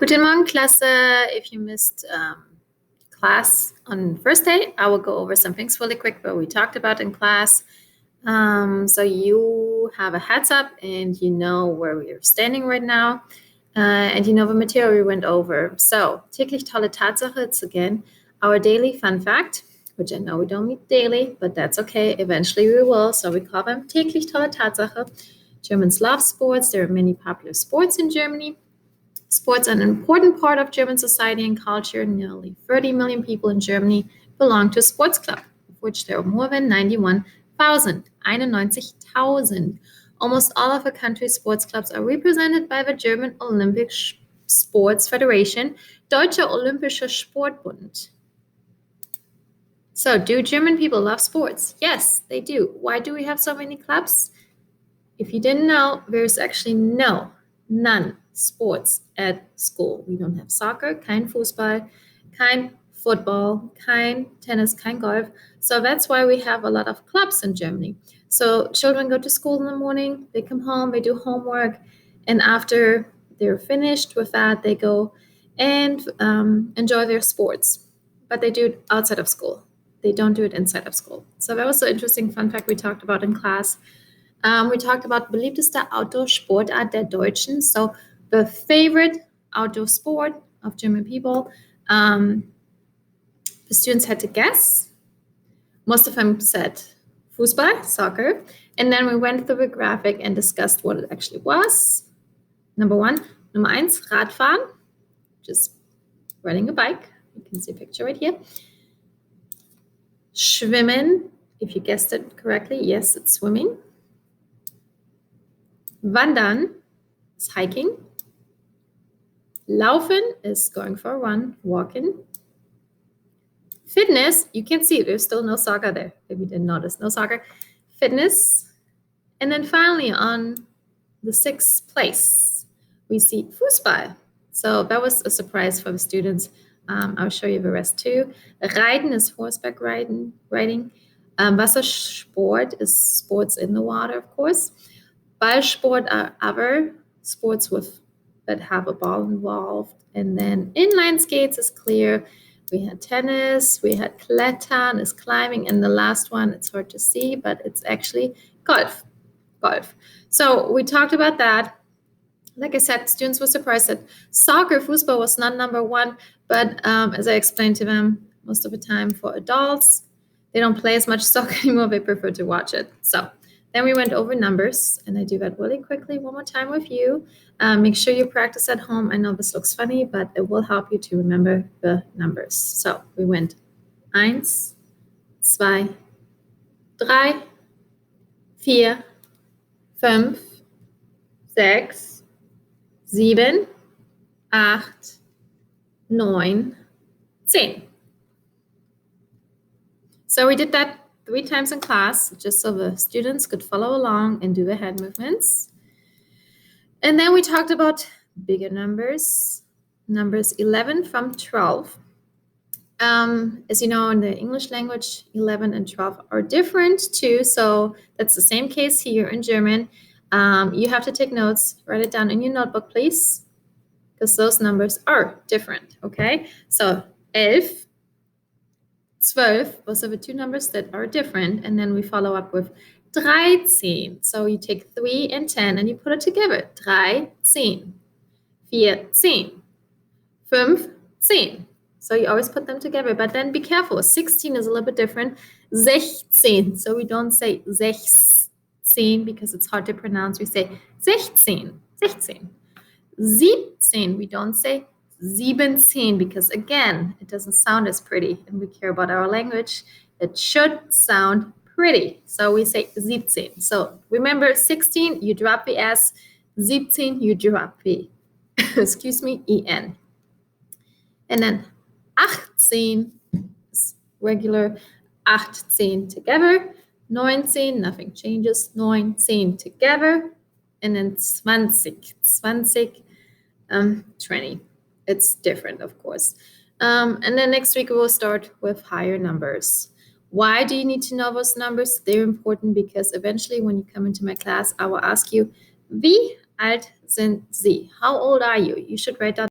Guten Morgen, Klasse. If you missed class on first day, I will go over some things really quick that we talked about in class. So you have a heads up and you know where we are standing right now. And you know the material we went over. So, täglich tolle Tatsache, it's again our daily fun fact, which I know we don't meet daily, but that's okay. Eventually we will. So we call them täglich tolle Tatsache. Germans love sports. There are many popular sports in Germany. Sports are an important part of German society and culture. Nearly 30 million people in Germany belong to a sports club, of which there are more than 91,000. Almost all of the country's sports clubs are represented by the German Olympic Sports Federation, Deutscher Olympischer Sportbund. So, do German people love sports? Yes, they do. Why do we have so many clubs? If you didn't know, there's actually none sports at school. We don't have soccer, kein Fußball, kein football, kein tennis, kein golf. So that's why we have a lot of clubs in Germany. So children go to school in the morning, they come home, they do homework, and after they're finished with that, they go and enjoy their sports. But they do it outside of school. They don't do it inside of school. So that was an interesting fun fact we talked about in class. We talked about beliebteste Outdoor-Sportart der Deutschen. So the favorite outdoor sport of German people. The students had to guess. Most of them said Fußball, soccer. And then we went through the graphic and discussed what it actually was. Number eins, Radfahren, just riding a bike. You can see a picture right here. Schwimmen, if you guessed it correctly, yes, it's swimming. Wandern is hiking. Laufen is going for a run, walking. Fitness, you can see there's still no soccer there. If you didn't notice, no soccer. Fitness. And then finally on the 6th place, we see Fußball. So that was a surprise for the students. I'll show you the rest too. Reiten is horseback riding. Wassersport is sports in the water, of course. Ballsport are other sports that have a ball involved. And then inline skates is clear. We had tennis, we had Klettern is climbing, and the last one, it's hard to see, but it's actually golf. So we talked about that. Like I said, students were surprised that soccer, Fußball was not number one, but as I explained to them, most of the time for adults, they don't play as much soccer anymore, they prefer to watch it. So then we went over numbers, and I do that really quickly one more time with you. Make sure you practice at home. I know this looks funny, but it will help you to remember the numbers. So we went 1, 2, 3, 4, 5, 6, 7, 8, 9, 10. So we did that 3 times in class, just so the students could follow along and do the hand movements. And then we talked about bigger numbers 11 from 12. As you know, in the English language, 11 and 12 are different too. So that's the same case here in German. You have to take notes, write it down in your notebook, please, because those numbers are different, okay? So 11, 12, those are the 2 numbers that are different. And then we follow up with 13. So you take 3 and 10 and you put it together. 13, 14, 15. So you always put them together, but then be careful. 16 is a little bit different. 16. So we don't say 16 because it's hard to pronounce. We say 16. 17. We don't say 17 because, again, it doesn't sound as pretty, and we care about our language. It should sound pretty. So we say 17. So remember, 16, you drop the S. 17, you drop the, EN. And then 18 is regular. 18 together. 19, nothing changes. 19 together. And then 20, 20. It's different, of course. And then next week, we'll start with higher numbers. Why do you need to know those numbers? They're important because eventually when you come into my class, I will ask you, wie alt sind Sie? How old are you? You should write down